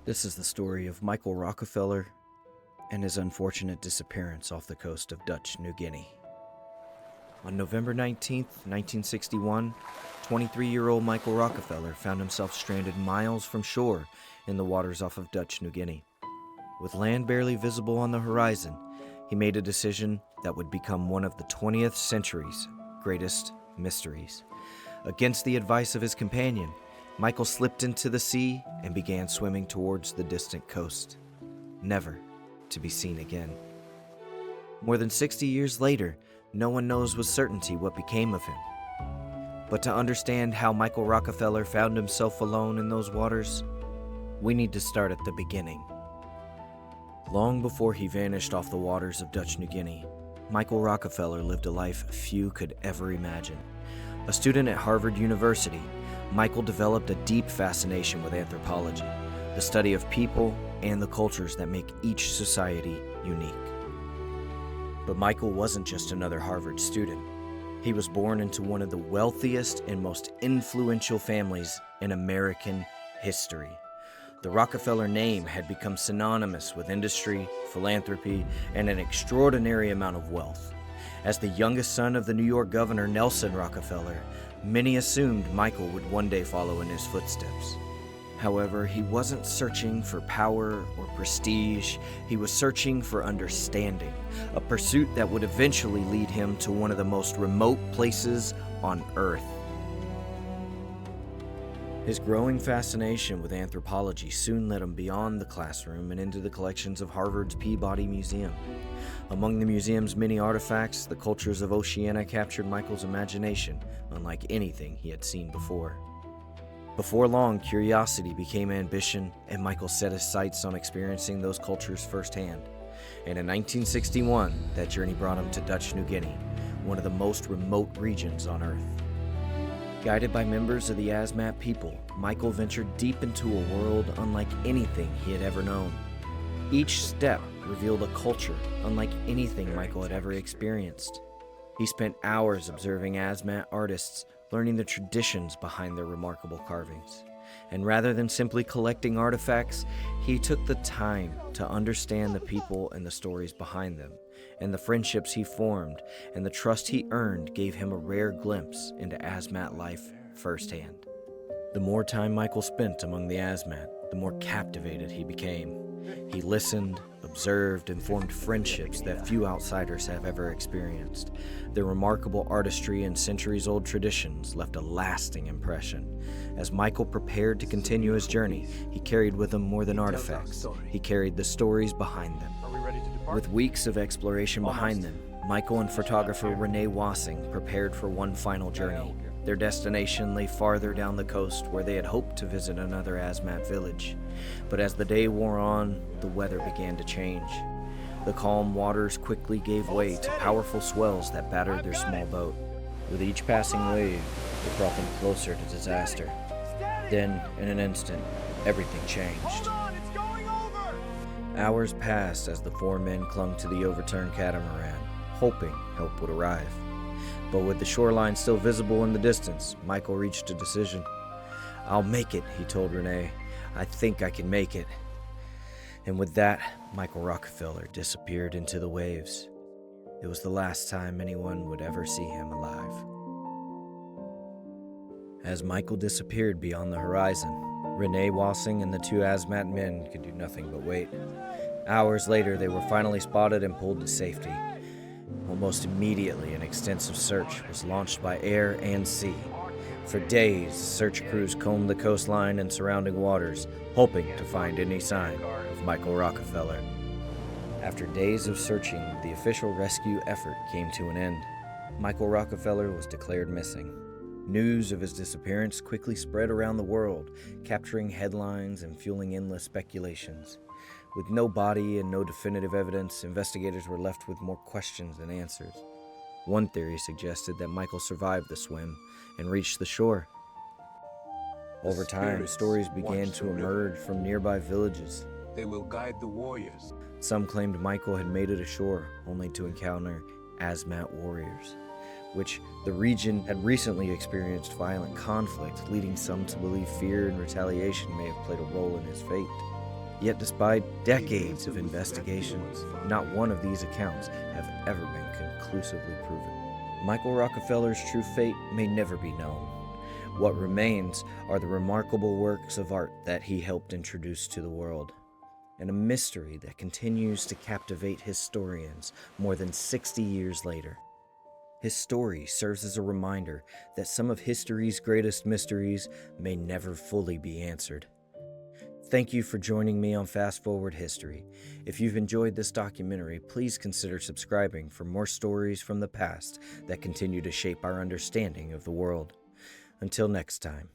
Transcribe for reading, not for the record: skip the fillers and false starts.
This is the story of Michael Rockefeller and his unfortunate disappearance off the coast of Dutch New Guinea. On November 19, 1961, 23-year-old Michael Rockefeller found himself stranded miles from shore in the waters off of Dutch New Guinea. With land barely visible on the horizon, he made a decision that would become one of the 20th century's greatest mysteries. Against the advice of his companion, Michael slipped into the sea and began swimming towards the distant coast, never to be seen again. More than 60 years later, no one knows with certainty what became of him. But to understand how Michael Rockefeller found himself alone in those waters, we need to start at the beginning. Long before he vanished off the waters of Dutch New Guinea, Michael Rockefeller lived a life few could ever imagine. A student at Harvard University, Michael developed a deep fascination with anthropology, the study of people and the cultures that make each society unique. But Michael wasn't just another Harvard student. He was born into one of the wealthiest and most influential families in American history. The Rockefeller name had become synonymous with industry, philanthropy, and an extraordinary amount of wealth. As the youngest son of the New York governor Nelson Rockefeller, many assumed Michael would one day follow in his footsteps. However, he wasn't searching for power or prestige. He was searching for understanding, a pursuit that would eventually lead him to one of the most remote places on Earth. His growing fascination with anthropology soon led him beyond the classroom and into the collections of Harvard's Peabody Museum. Among the museum's many artifacts, the cultures of Oceania captured Michael's imagination, unlike anything he had seen before. Before long, curiosity became ambition, and Michael set his sights on experiencing those cultures firsthand. And in 1961, that journey brought him to Dutch New Guinea, one of the most remote regions on Earth. Guided by members of the Asmat people, Michael ventured deep into a world unlike anything he had ever known. Each step revealed a culture unlike anything Michael had ever experienced. He spent hours observing Asmat artists, learning the traditions behind their remarkable carvings. And rather than simply collecting artifacts, he took the time to understand the people and the stories behind them. And the friendships he formed and the trust he earned gave him a rare glimpse into Asmat life firsthand. The more time Michael spent among the Asmat, the more captivated he became. He listened, observed, and formed friendships that few outsiders have ever experienced. Their remarkable artistry and centuries-old traditions left a lasting impression. As Michael prepared to continue his journey, he carried with him more than artifacts. He carried the stories behind them. With weeks of exploration behind them, Michael and photographer Renee Wassing prepared for one final journey. Their destination lay farther down the coast where they had hoped to visit another Asmat village. But as the day wore on, the weather began to change. The calm waters quickly gave way to powerful swells that battered their small boat. With each passing wave, it brought them closer to disaster. Then, in an instant, everything changed. Hours passed as the four men clung to the overturned catamaran, hoping help would arrive. But with the shoreline still visible in the distance, Michael reached a decision. "I'll make it," he told Renee. "I think I can make it." And with that, Michael Rockefeller disappeared into the waves. It was the last time anyone would ever see him alive. As Michael disappeared beyond the horizon, Renee Wassing and the two Asmat men could do nothing but wait. Hours later, they were finally spotted and pulled to safety. Almost immediately, an extensive search was launched by air and sea. For days, search crews combed the coastline and surrounding waters, hoping to find any sign of Michael Rockefeller. After days of searching, the official rescue effort came to an end. Michael Rockefeller was declared missing. News of his disappearance quickly spread around the world, capturing headlines and fueling endless speculations. With no body and no definitive evidence, investigators were left with more questions than answers. One theory suggested that Michael survived the swim and reached the shore. Over time, stories began to emerge from nearby villages. They will guide the warriors. Some claimed Michael had made it ashore, only to encounter Asmat warriors, which the region had recently experienced violent conflict, leading some to believe fear and retaliation may have played a role in his fate. Yet despite decades of investigation, not one of these accounts have ever been conclusively proven. Michael Rockefeller's true fate may never be known. What remains are the remarkable works of art that he helped introduce to the world, and a mystery that continues to captivate historians more than 60 years later. His story serves as a reminder that some of history's greatest mysteries may never fully be answered. Thank you for joining me on Fast Forward History. If you've enjoyed this documentary, please consider subscribing for more stories from the past that continue to shape our understanding of the world. Until next time.